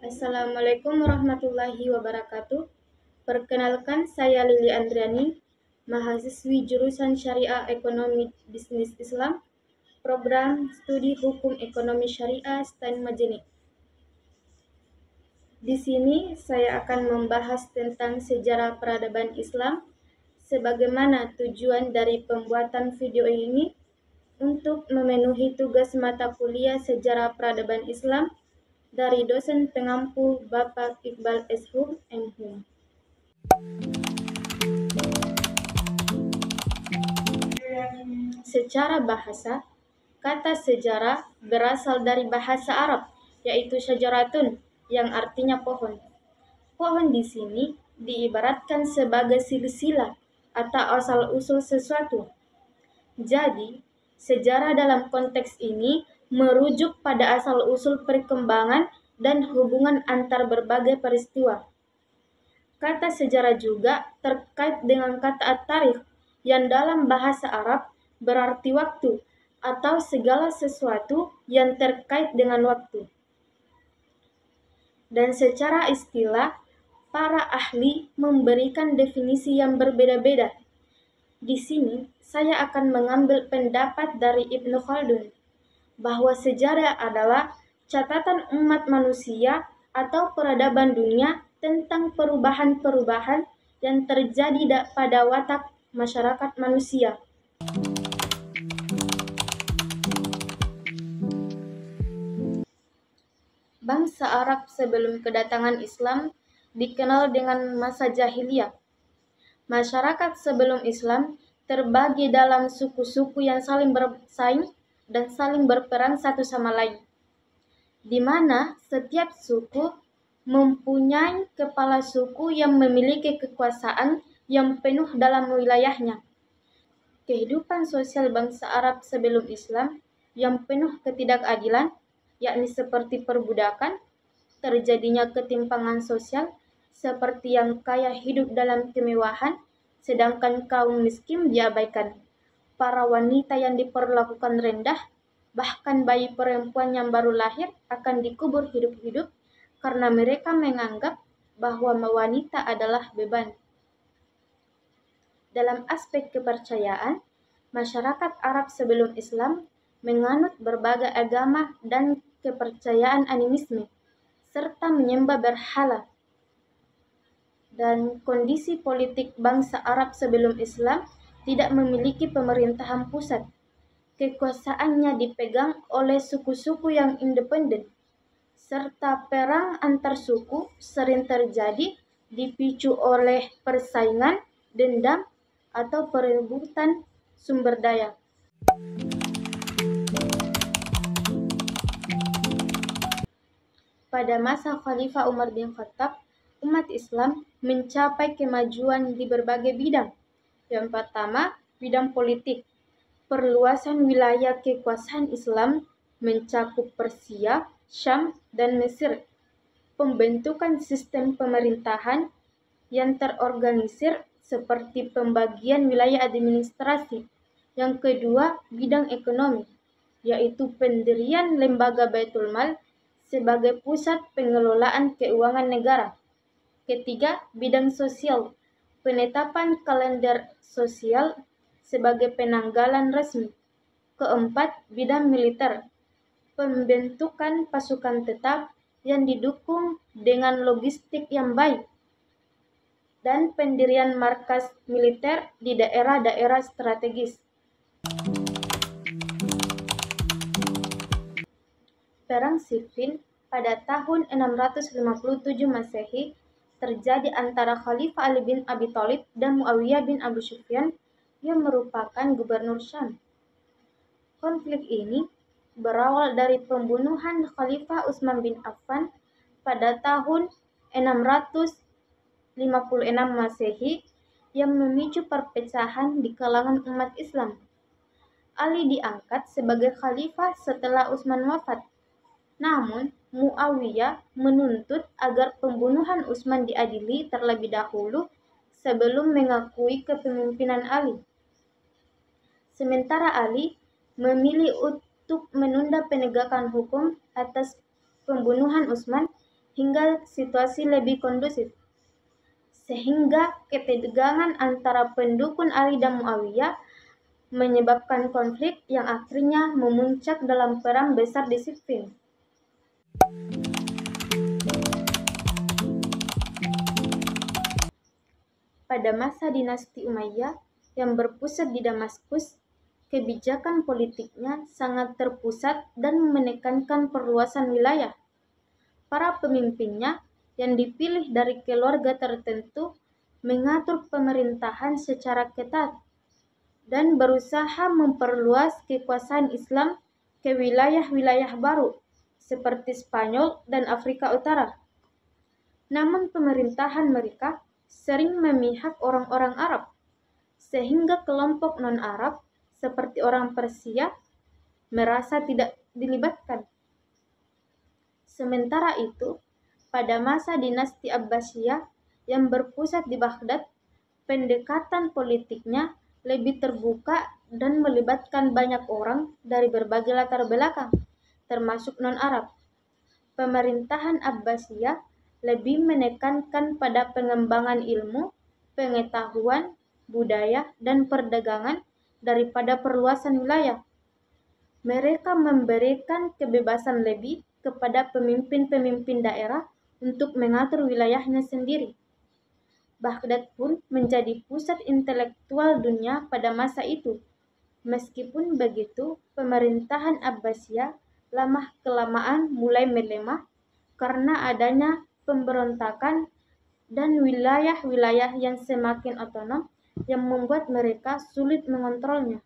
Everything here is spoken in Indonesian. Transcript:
Assalamualaikum warahmatullahi wabarakatuh. Perkenalkan, saya Lili Andriani, mahasiswi jurusan Syariah Ekonomi Bisnis Islam, program studi Hukum Ekonomi Syariah STAN Majene. Di sini saya akan membahas tentang sejarah peradaban Islam, sebagaimana tujuan dari pembuatan video ini untuk memenuhi tugas mata kuliah sejarah peradaban Islam dari dosen pengampu Bapak Iqbal Eshum MHum. Secara bahasa, kata sejarah berasal dari bahasa Arab, yaitu syajaratun, yang artinya pohon. Pohon di sini diibaratkan sebagai silsilah atau asal-usul sesuatu. Jadi, sejarah dalam konteks ini merujuk pada asal-usul perkembangan dan hubungan antar berbagai peristiwa. Kata sejarah juga terkait dengan kata at-tarikh yang dalam bahasa Arab berarti waktu atau segala sesuatu yang terkait dengan waktu. Dan secara istilah, para ahli memberikan definisi yang berbeda-beda. Di sini, saya akan mengambil pendapat dari Ibnu Khaldun bahwa sejarah adalah catatan umat manusia atau peradaban dunia tentang perubahan-perubahan yang terjadi pada watak masyarakat manusia. Bangsa Arab sebelum kedatangan Islam dikenal dengan masa jahiliyah. Masyarakat sebelum Islam terbagi dalam suku-suku yang saling bersaing dan saling berperang satu sama lain, di mana setiap suku mempunyai kepala suku yang memiliki kekuasaan yang penuh dalam wilayahnya. Kehidupan sosial bangsa Arab sebelum Islam yang penuh ketidakadilan, yakni seperti perbudakan, terjadinya ketimpangan sosial, seperti yang kaya hidup dalam kemewahan, sedangkan kaum miskin diabaikan. Para wanita yang diperlakukan rendah, bahkan bayi perempuan yang baru lahir akan dikubur hidup-hidup karena mereka menganggap bahwa wanita adalah beban. Dalam aspek kepercayaan, masyarakat Arab sebelum Islam menganut berbagai agama dan kepercayaan animisme, serta menyembah berhala. Dan kondisi politik bangsa Arab sebelum Islam tidak memiliki pemerintahan pusat. Kekuasaannya dipegang oleh suku-suku yang independen, serta perang antar suku sering terjadi dipicu oleh persaingan, dendam, atau perebutan sumber daya. Pada masa Khalifah Umar bin Khattab, umat Islam mencapai kemajuan di berbagai bidang. Yang pertama, bidang politik. Perluasan wilayah kekuasaan Islam mencakup Persia, Syam, dan Mesir. Pembentukan sistem pemerintahan yang terorganisir seperti pembagian wilayah administrasi. Yang kedua, bidang ekonomi, yaitu pendirian lembaga Baitul Mal sebagai pusat pengelolaan keuangan negara. Ketiga, bidang sosial, penetapan kalender sosial sebagai penanggalan resmi. Keempat, bidang militer, pembentukan pasukan tetap yang didukung dengan logistik yang baik, dan pendirian markas militer di daerah-daerah strategis. Perang Siffin pada tahun 657 Masehi terjadi antara Khalifah Ali bin Abi Thalib dan Muawiyah bin Abu Sufyan yang merupakan gubernur Syam. Konflik ini berawal dari pembunuhan Khalifah Utsman bin Affan pada tahun 656 Masehi yang memicu perpecahan di kalangan umat Islam. Ali diangkat sebagai khalifah setelah Utsman wafat. Namun, Muawiyah menuntut agar pembunuhan Utsman diadili terlebih dahulu sebelum mengakui kepemimpinan Ali. Sementara Ali memilih untuk menunda penegakan hukum atas pembunuhan Utsman hingga situasi lebih kondusif, sehingga ketegangan antara pendukung Ali dan Muawiyah menyebabkan konflik yang akhirnya memuncak dalam perang besar di Siffin. Pada masa dinasti Umayyah yang berpusat di Damaskus, kebijakan politiknya sangat terpusat dan menekankan perluasan wilayah. Para pemimpinnya yang dipilih dari keluarga tertentu mengatur pemerintahan secara ketat dan berusaha memperluas kekuasaan Islam ke wilayah-wilayah baru seperti Spanyol dan Afrika Utara. Namun pemerintahan mereka sering memihak orang-orang Arab, sehingga kelompok non-Arab seperti orang Persia merasa tidak dilibatkan. Sementara itu, pada masa dinasti Abbasiyah yang berpusat di Baghdad, pendekatan politiknya lebih terbuka dan melibatkan banyak orang dari berbagai latar belakang, termasuk non-Arab. Pemerintahan Abbasiyah lebih menekankan pada pengembangan ilmu, pengetahuan, budaya, dan perdagangan daripada perluasan wilayah. Mereka memberikan kebebasan lebih kepada pemimpin-pemimpin daerah untuk mengatur wilayahnya sendiri. Baghdad pun menjadi pusat intelektual dunia pada masa itu. Meskipun begitu, pemerintahan Abbasiyah lama-kelamaan mulai melemah karena adanya pemberontakan dan wilayah-wilayah yang semakin otonom yang membuat mereka sulit mengontrolnya.